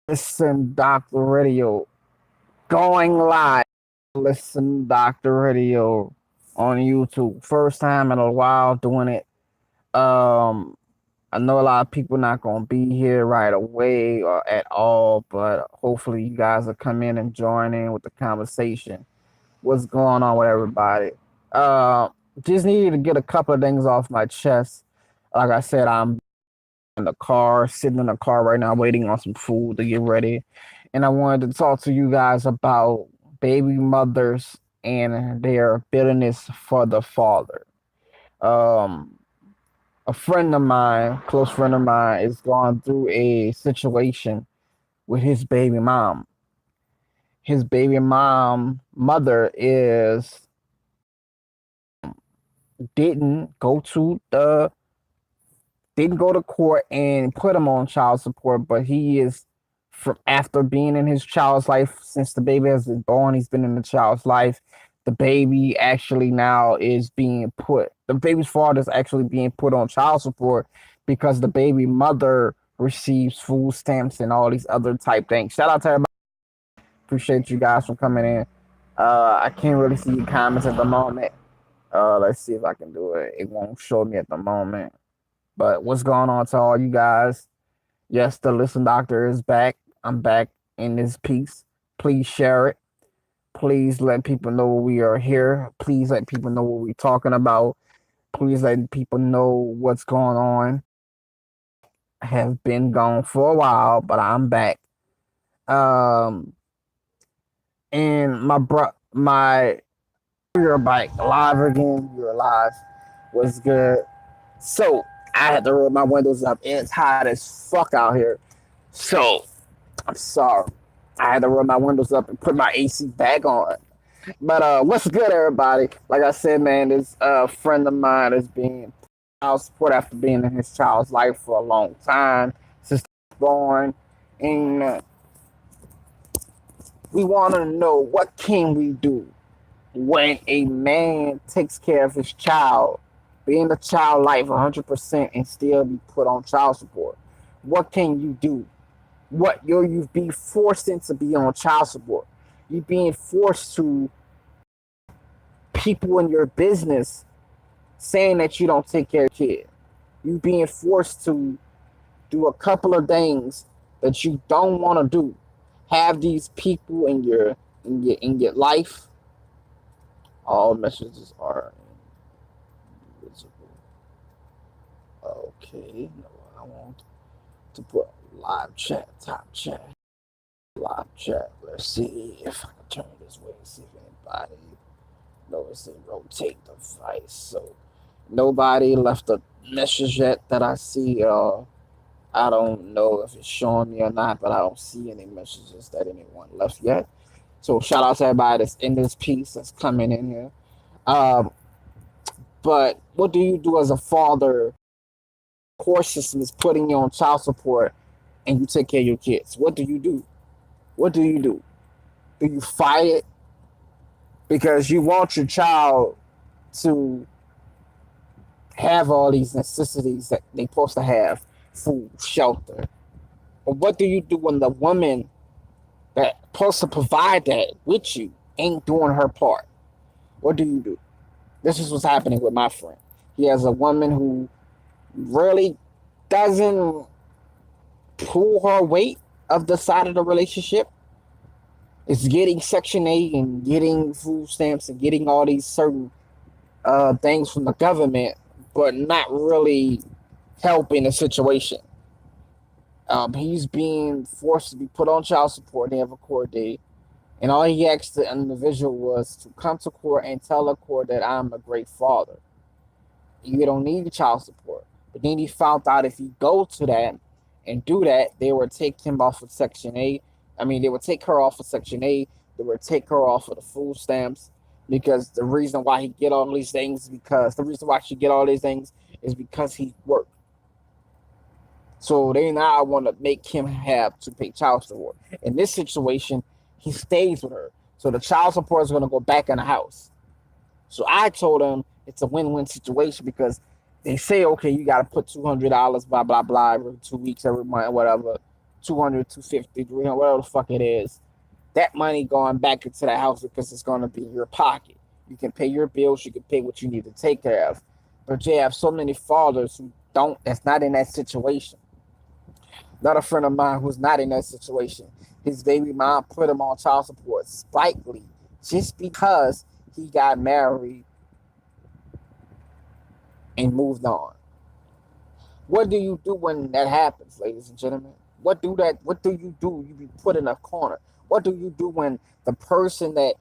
Listen, Dr. Radio, going live. Listen, Dr. Radio on YouTube. First time in a while doing it. Um, I know a lot of people not gonna be here right away or at all, but hopefully you guys will come in and join in with the conversation. What's going on with everybody? Uh, just needed to get a couple of things off my chest. Like I said, I'm in the car, sitting in the car right now, waiting on some food to get ready. And I wanted to talk to you guys about baby mothers and their bitterness for the father. Um, a friend of mine, close friend of mine, is going through a situation with his baby mom. His baby mom mother is didn't go to the didn't go to court and put him on child support, but he is from after being in his child's life since the baby has been born, he's been in the child's life. The baby actually now is being put the baby's father is actually being put on child support because the baby mother receives food stamps and all these other type things. Shout out to everybody. Appreciate you guys for coming in. I can't really see your comments at the moment. Let's see if I can do it. It won't show me at the moment. But what's going on to all you guys? Yes, the Listen Doctor is back. I'm back in this piece. Please share it. Please let people know we are here. Please let people know what we're talking about. Please let people know what's going on. I have been gone for a while, but I'm back. Um, and my you're back live again. You're alive. What's good? So I had to roll my windows up. It's hot as fuck out here. So I'm sorry. I had to roll my windows up and put my AC back on. But what's good, everybody? Like I said, man, this friend of mine is being child support after being in his child's life for a long time since born, and we want to know what can we do when a man takes care of his child, being the child life 100% and still be put on child support. What can you do? You be forced into be on child support. You being forced to people in your business saying that you don't take care of your kid. You being forced to do a couple of things that you don't want to do. Have these people in your life. All messages are invisible. Okay, no, I want to put live chat, top chat, live chat. Let's see if I can turn this way. See if anybody knows it. Rotate the device. So nobody left a message yet that I see. I don't know if it's showing me or not, but I don't see any messages that anyone left yet. So shout out to everybody that's in this piece that's coming in here. Um, but what do you do as a father? Court system is putting you on child support, and you take care of your kids. What do you do? What do you do? Do you fight it because you want your child to have all these necessities that they're supposed to have, food, shelter? But what do you do when the woman that supposed to provide that with you ain't doing her part? What do you do? This is what's happening with my friend. He has a woman who really doesn't pull her weight of the side of the relationship. It's getting Section 8 and getting food stamps and getting all these certain things from the government, but not really helping the situation. He's being forced to be put on child support. They have a court date. And all he asked the individual was to come to court and tell the court that I'm a great father. You don't need child support. But then he found out if he go to that and do that, they would take him off of Section 8. I mean, they would take her off of Section 8. They would take her off of the food stamps because the reason why he get all these things because the reason why she get all these things is because he worked. So they now want to make him have to pay child support. In this situation, he stays with her. So the child support is going to go back in the house. So I told him it's a win-win situation because they say, okay, you got to put $200, blah, blah, blah, every 2 weeks, every month, whatever, 200, 250, 300, whatever the fuck it is. That money going back into the house because it's going to be in your pocket. You can pay your bills, you can pay what you need to take care of. But you have so many fathers who don't, that's not in that situation. Another friend of mine who's not in that situation. His baby mom put him on child support spitefully just because he got married and moved on. What do you do when that happens, ladies and gentlemen? What do you do? You be put in a corner. What do you do when the person that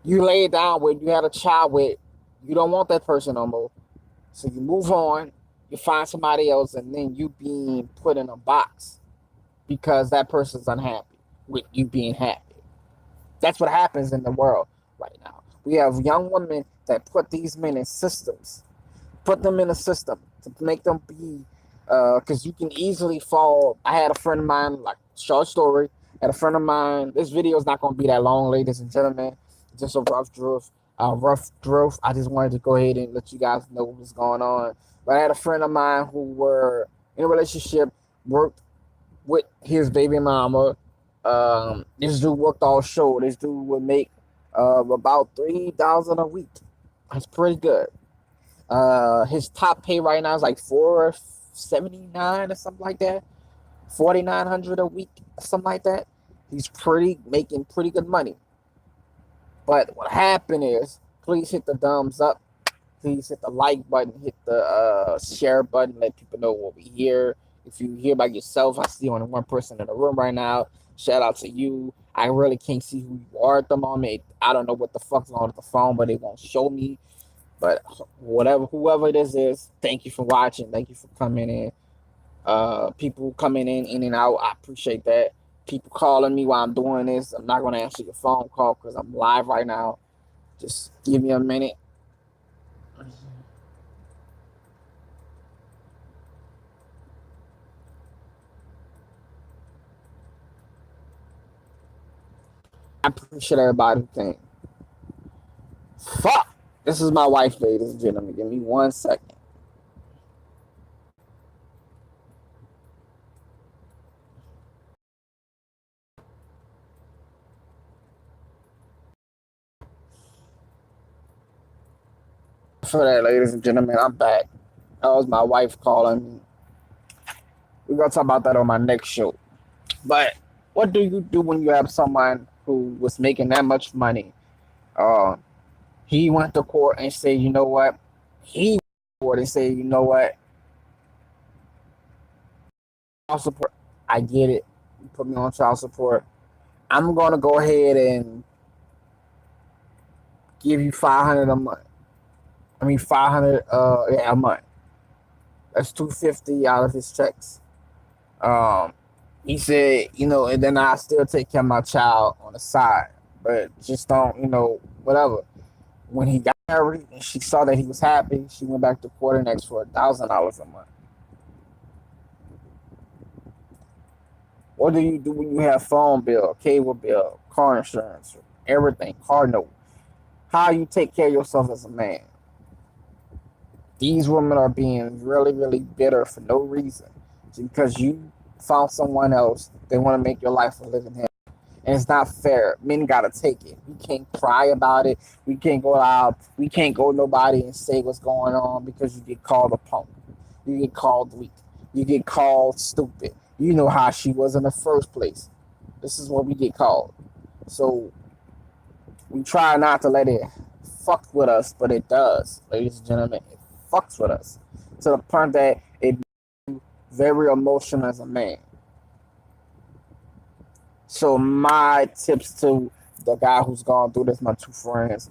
you lay down with, you had a child with, you don't want that person no more? So you move on, you find somebody else, and then you being put in a box because that person's unhappy with you being happy. That's what happens in the world right now. We have young women that put these men in systems, put them in a system to make them be, because you can easily fall. I had a friend of mine, like short story, had a friend of mine. This video is not going to be that long, ladies and gentlemen. Just a rough drift. I just wanted to go ahead and let you guys know what was going on. But I had a friend of mine who were in a relationship, worked with his baby mama. This dude worked all show. This dude would make about $3,000 a week. That's pretty good. His top pay right now is like $479 or something like that. 4,900 a week, something like that. He's making pretty good money. But what happened is, please hit the thumbs up. Please hit the like button. Hit the share button. Let people know what we hear. If you hear by yourself, I see only one person in the room right now. Shout out to you. I really can't see who you are at the moment. I don't know what the fuck's on with the phone, but it won't show me. But whoever this is, thank you for watching. Thank you for coming in. People coming in and out. I appreciate that. People calling me while I'm doing this. I'm not gonna answer your phone call because I'm live right now. Just give me a minute. I appreciate everybody who came. Fuck! This is my wife, ladies and gentlemen. Give me 1 second. For that, ladies and gentlemen, I'm back. That was my wife calling me. We're gonna talk about that on my next show. But what do you do when you have someone who was making that much money? Uh, he went to court and said, you know what? He went to court and said, you know what? Child support. I get it. You put me on child support. I'm gonna go ahead and give you 500 a month. 500 a month. That's 250 out of his checks. He said, and then I still take care of my child on the side, but just don't, whatever. When he got married and she saw that he was happy, she went back to court and asked for $1,000 a month. What do you do when you have phone bill, cable bill, car insurance, everything, car note? How you take care of yourself as a man? These women are being really, really bitter for no reason. Because you found someone else, they want to make your life a living hell. And it's not fair. Men gotta take it. We can't cry about it. We can't go out. We can't go nobody and say what's going on because you get called a punk. You get called weak. You get called stupid. You know how she was in the first place. This is what we get called. So we try not to let it fuck with us, but it does, ladies and gentlemen. It fucks with us to the point that it makes you very emotional as a man. So my tips to the guy who's gone through this, my two friends,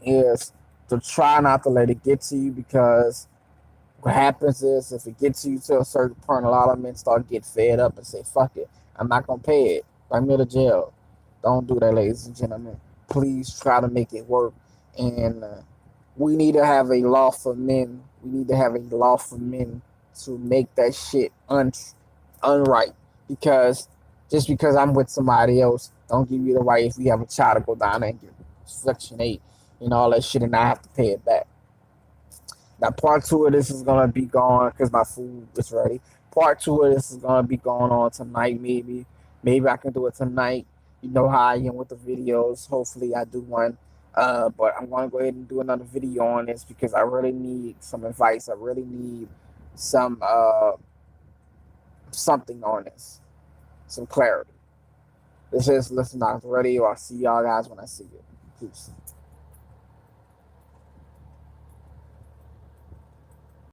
is to try not to let it get to you, because what happens is if it gets you to a certain point, a lot of men start to get fed up and say, fuck it, I'm not going to pay it. Bring me to jail. Don't do that, ladies and gentlemen. Please try to make it work. And we need to have a law for men. We need to have a law for men to make that shit unright. Because just because I'm with somebody else, don't give you the right if we have a child to go down there and get Section 8 and all that shit and I have to pay it back. Now, part 2 of this is going to be gone because my food is ready. Part two of this is gonna be going on tonight. Maybe I can do it tonight. You know how I am with the videos. Hopefully, I do one. But I'm gonna go ahead and do another video on this because I really need some advice. I really need some something on this, some clarity. This is Listen Knox Radio. I'll see y'all guys when I see you. Peace.